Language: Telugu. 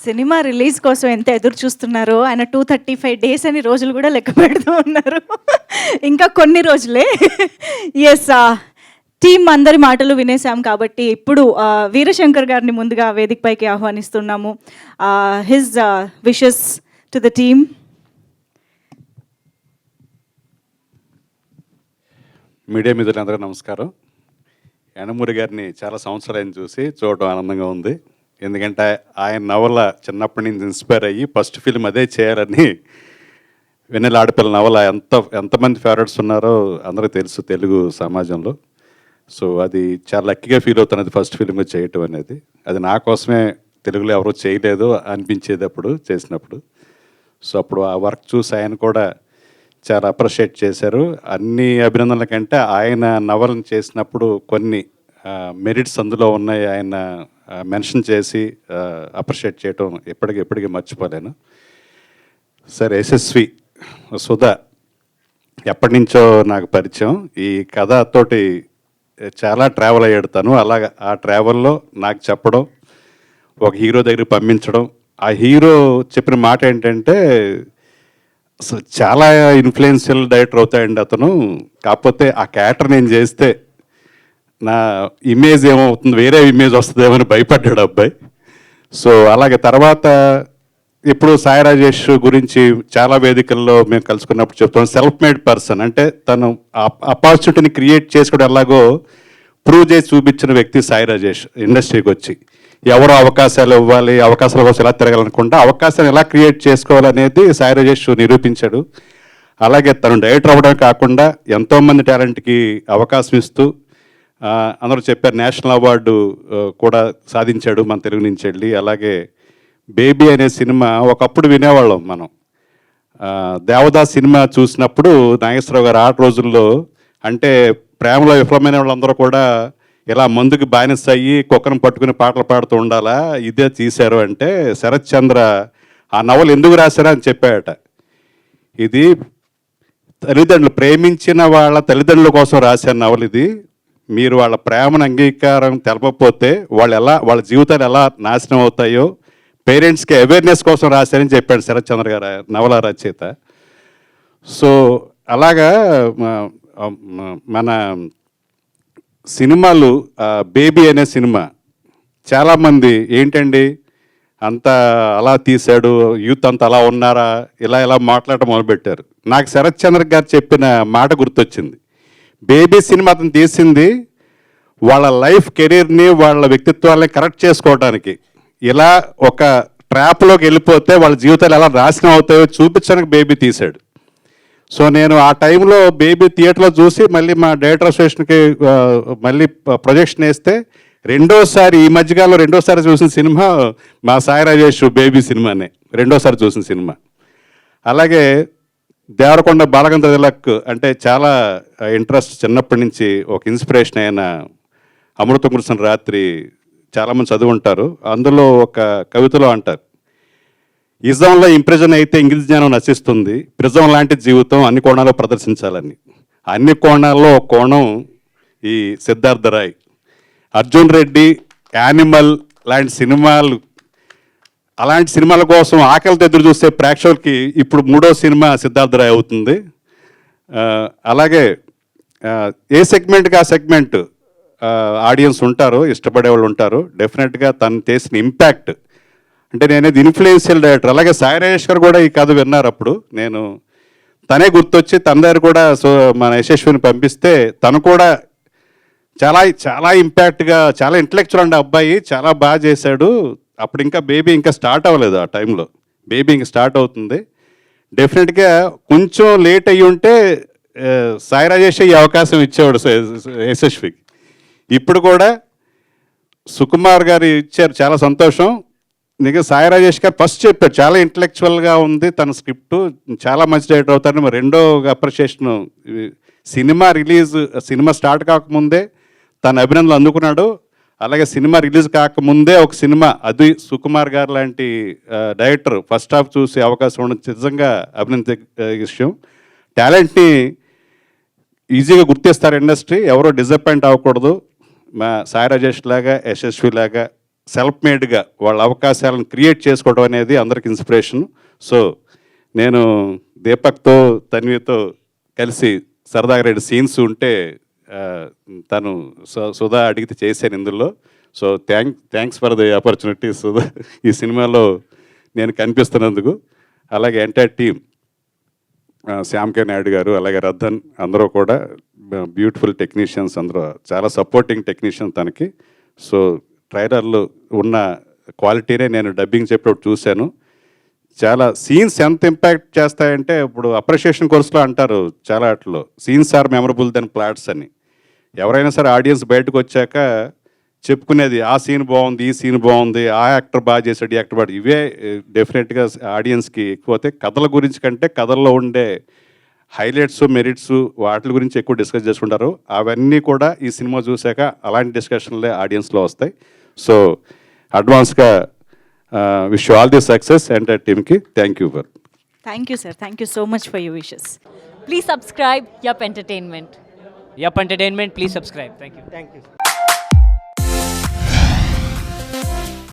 సినిమా రిలీజ్ కోసం ఎంత ఎదురు చూస్తున్నారో ఆయన 235 డేస్ అని రోజులు కూడా లెక్క పెడుతూ ఉన్నారు. ఇంకా కొన్ని రోజులే. ఎస్, టీమ్ అందరి మాటలు వినేసాం కాబట్టి ఇప్పుడు వీరశంకర్ గారిని ముందుగా వేదికపైకి ఆహ్వానిస్తున్నాము. His wishes to the team. మీడియా మిత్రులందరికీ నమస్కారం. యండమూరి గారిని చాలా సంవత్సరాలు చూసి చూడటం ఆనందంగా ఉంది. ఎందుకంటే ఆయన నవల చిన్నప్పటి నుంచి ఇన్స్పైర్ అయ్యి ఫస్ట్ ఫిల్మ్ అదే చేయాలని, వెన్నెల ఆడపిల్ల నవల ఎంతమంది ఫేవరెట్స్ ఉన్నారో అందరికీ తెలుసు తెలుగు సమాజంలో. సో అది చాలా లక్కీగా ఫీల్ అవుతున్నది ఫస్ట్ ఫిల్మ్గా చేయటం అనేది. అది నా కోసమే, తెలుగులో ఎవరూ చేయలేదు అనిపించేది అప్పుడు చేసినప్పుడు. సో అప్పుడు ఆ వర్క్ చూసి ఆయన కూడా చాలా అప్రిషియేట్ చేశారు. అన్ని అభినందనల కంటే ఆయన నవలను చేసినప్పుడు కొన్ని మెరిట్స్ అందులో ఉన్నాయి, ఆయన మెన్షన్ చేసి అప్రిషియేట్ చేయటం ఎప్పటికీ మర్చిపోలేను. సార్, యశస్వి సుధా ఎప్పటి నుంచో నాకు పరిచయం. ఈ కథతోటి చాలా ట్రావెల్ అయ్యాడు తను. అలాగా ఆ ట్రావెల్లో నాకు చెప్పడం, ఒక హీరో దగ్గరికి పంపించడం. ఆ హీరో చెప్పిన మాట ఏంటంటే, సో చాలా ఇన్ఫ్లుయెన్షియల్ డైరెక్టర్ అవుతాయండి అతను, కాకపోతే ఆ క్యారెక్టర్ నేను చేస్తే నా ఇమేజ్ ఏమవుతుంది, వేరే ఇమేజ్ వస్తుందేమో అని భయపడ్డాడు అబ్బాయి. సో అలాగే తర్వాత ఇప్పుడు సాయి రాజేష్ గురించి చాలా వేదికల్లో మేము కలుసుకున్నప్పుడు చెప్తాం, సెల్ఫ్ మేడ్ పర్సన్ అంటే తను ఆపర్చునిటీని క్రియేట్ చేసుకోవడం ఎలాగో ప్రూవ్ చేసి చూపించిన వ్యక్తి సాయి రాజేష్. ఇండస్ట్రీకి వచ్చి ఎవరో అవకాశాలు ఇవ్వాలి, అవకాశాల కోసం ఎలా తిరగాలనుకుంటే అవకాశాలు ఎలా క్రియేట్ చేసుకోవాలనేది సాయి రాజేష్ నిరూపించాడు. అలాగే తను డైరెక్టర్ అవ్వడం కాకుండా ఎంతోమంది టాలెంట్కి అవకాశం ఇస్తూ అందరూ చెప్పారు నేషనల్ అవార్డు కూడా సాధించాడు మన తెలుగు నుంచి వెళ్ళి. అలాగే బేబీ అనే సినిమా ఒకప్పుడు వినేవాళ్ళం మనం. దేవదాస్ సినిమా చూసినప్పుడు నాగేశ్వరరావు గారు ఆ రోజుల్లో అంటే ప్రేమలో విఫలమైన వాళ్ళందరూ కూడా ఇలా మందుకి బానిస అయ్యి కుక్కను పట్టుకుని పాటలు పాడుతూ ఉండాలా, ఇదే తీశారు అంటే శరత్ చంద్ర ఆ నవలు ఎందుకు రాశారా అని చెప్పాడట. ఇది తల్లిదండ్రులు ప్రేమించిన వాళ్ళ తల్లిదండ్రుల కోసం రాశారు నవలు ఇది. మీరు వాళ్ళ ప్రేమను అంగీకారం తెలపకపోతే వాళ్ళ జీవితాలు ఎలా నాశనం అవుతాయో పేరెంట్స్కి అవేర్నెస్ కోసం రాశారని చెప్పాడు శరత్ చంద్ర గారు, నవల రచయిత. సో అలాగా మన సినిమాలు, బేబీ అనే సినిమా చాలామంది ఏంటండి అంత అలా తీశాడు, యూత్ అంతా అలా ఉన్నారా, ఇలా మాట్లాడటం మొదలుపెట్టారు. నాకు శరత్ చంద్ర గారు చెప్పిన మాట గుర్తొచ్చింది. బేబీ సినిమా అతను తీసింది వాళ్ళ లైఫ్ కెరీర్ని వాళ్ళ వ్యక్తిత్వాన్ని కరెక్ట్ చేసుకోవడానికి. ఇలా ఒక ట్రాప్లోకి వెళ్ళిపోతే వాళ్ళ జీవితాలు ఎలా నాశనం అవుతాయో చూపించడానికి బేబీ తీశాడు. సో నేను ఆ టైంలో బేబీ థియేటర్లో చూసి మళ్ళీ మా డైరెక్టర్ అసోసియేషన్కి మళ్ళీ ప్రొజెక్షన్ వేస్తే ఈ మధ్యకాలంలో రెండోసారి చూసిన సినిమా మా సాయి రాజేష్ బేబీ సినిమానే రెండోసారి చూసిన సినిమా. అలాగే దేవరకొండ బాలగంధ తిలక్ అంటే చాలా ఇంట్రెస్ట్, చిన్నప్పటి నుంచి ఒక ఇన్స్పిరేషన్ అయిన అమృతం కురిసిన రాత్రి చాలామంది చదువుంటారు. అందులో ఒక కవితలో అంటారు, ఇజంలో ఇంప్రెషన్ అయితే ఇంగ్లీష్ జ్ఞానం నశిస్తుంది, ప్రిజం లాంటి జీవితం అన్ని కోణాల్లో ప్రదర్శించాలని. అన్ని కోణాల్లో ఒక కోణం ఈ సిద్ధార్థ రాయ్, అర్జున్ రెడ్డి, యానిమల్ లాంటి సినిమాలు. అలాంటి సినిమాల కోసం ఆకలితో ఎదురు చూసే ప్రేక్షకులకి ఇప్పుడు మూడో సినిమా సిద్ధార్థ రాయ్ అవుతుంది. అలాగే ఏ సెగ్మెంట్కి ఆ సెగ్మెంట్ ఆడియన్స్ ఉంటారు, ఇష్టపడే వాళ్ళు ఉంటారు. డెఫినెట్గా తను చేసిన ఇంపాక్ట్ అంటే నేనేది ఇన్ఫ్లుయెన్షియల్ డైరెక్టర్. అలాగే సాయి రాజేష్ గారు కూడా ఈ కథ విన్నారు. అప్పుడు నేను తనే గుర్తొచ్చి తన దగ్గర కూడా మన యశస్విని పంపిస్తే తను కూడా చాలా చాలా ఇంపాక్ట్గా, చాలా ఇంటలెక్చువల్ అండి అబ్బాయి, చాలా బాగా చేశాడు. అప్పుడు ఇంకా బేబీ ఇంకా స్టార్ట్ అవ్వలేదు. ఆ టైంలో బేబీ ఇంకా స్టార్ట్ అవుతుంది. డెఫినెట్గా కొంచెం లేట్ అయ్యి ఉంటే సాయి రాజేష్ ఈ అవకాశం ఇచ్చేవాడు యశస్వికి. ఇప్పుడు కూడా సుకుమార్ గారు ఇచ్చారు, చాలా సంతోషం. నీకు సాయి రాజేష్ గారు ఫస్ట్ చెప్పాడు చాలా ఇంటలెక్చువల్గా ఉంది తన స్క్రిప్టు, చాలా మంచి డైరెక్టర్ అవుతారని. మరి రెండో అప్రిషియేషను సినిమా స్టార్ట్ కాకముందే తన అభినందనలు అందుకున్నాడు. అలాగే సినిమా రిలీజ్ కాకముందే ఒక సినిమా, అది సుకుమార్ గారు లాంటి డైరెక్టర్ ఫస్ట్ హాఫ్ చూసే అవకాశం ఉండడం నిజంగా అభినందించే విషయం. టాలెంట్ని ఈజీగా గుర్తిస్తారు ఇండస్ట్రీ, ఎవరో డిసప్పాయింట్ అవ్వకూడదు. మా సాయి రాజేష్ లాగా, యశస్వి లాగా సెల్ఫ్ మేడ్గా వాళ్ళ అవకాశాలను క్రియేట్ చేసుకోవడం అనేది అందరికి ఇన్స్పిరేషన్. సో నేను దీపక్తో తన్వితో కలిసి సరదాగా 2 సీన్స్ ఉంటే తను సుధా అడిగితే చేశాను ఇందులో. So thanks for the opportunity Sudha, ఈ సినిమాలో నేను కనిపిస్తున్నందుకు. అలాగే ఎంటైర్ టీమ్, శ్యామ్ కే నాయుడు గారు, అలాగే రద్దన్, అందరూ కూడా బ్యూటిఫుల్ టెక్నీషియన్స్, అందరూ చాలా సపోర్టింగ్ టెక్నీషియన్ తనకి. సో ట్రైలర్లో ఉన్న క్వాలిటీనే నేను డబ్బింగ్ చెప్పేటప్పుడు చూశాను. చాలా సీన్స్ ఎంత ఇంపాక్ట్ చేస్తాయంటే, ఇప్పుడు అప్రిషియేషన్ కోర్సులో అంటారు చాలా వాటిలో, scenes are memorable than plots అని. ఎవరైనా సరే ఆడియన్స్ బయటకు వచ్చాక చెప్పుకునేది ఆ సీన్ బాగుంది, ఈ సీన్ బాగుంది, ఆ యాక్టర్ బాగా చేశాడు, ఈ యాక్టర్ బాగా, ఇవే డెఫినెట్గా ఆడియన్స్కి ఎక్కువ అవుతాయి. కథల గురించి కంటే కథల్లో ఉండే హైలైట్స్, మెరిట్స్, వాటి గురించి ఎక్కువ డిస్కస్ చేసుకుంటారు. అవన్నీ కూడా ఈ సినిమా చూశాక అలాంటి డిస్కషన్లే ఆడియన్స్లో వస్తాయి. సో అడ్వాన్స్గా wish all the success entire టీమ్కి. Thank you for. Thank you sir, thank you so much for your wishes. Please subscribe Yup Entertainment. Yup Entertainment, please subscribe. Thank you. Thank you.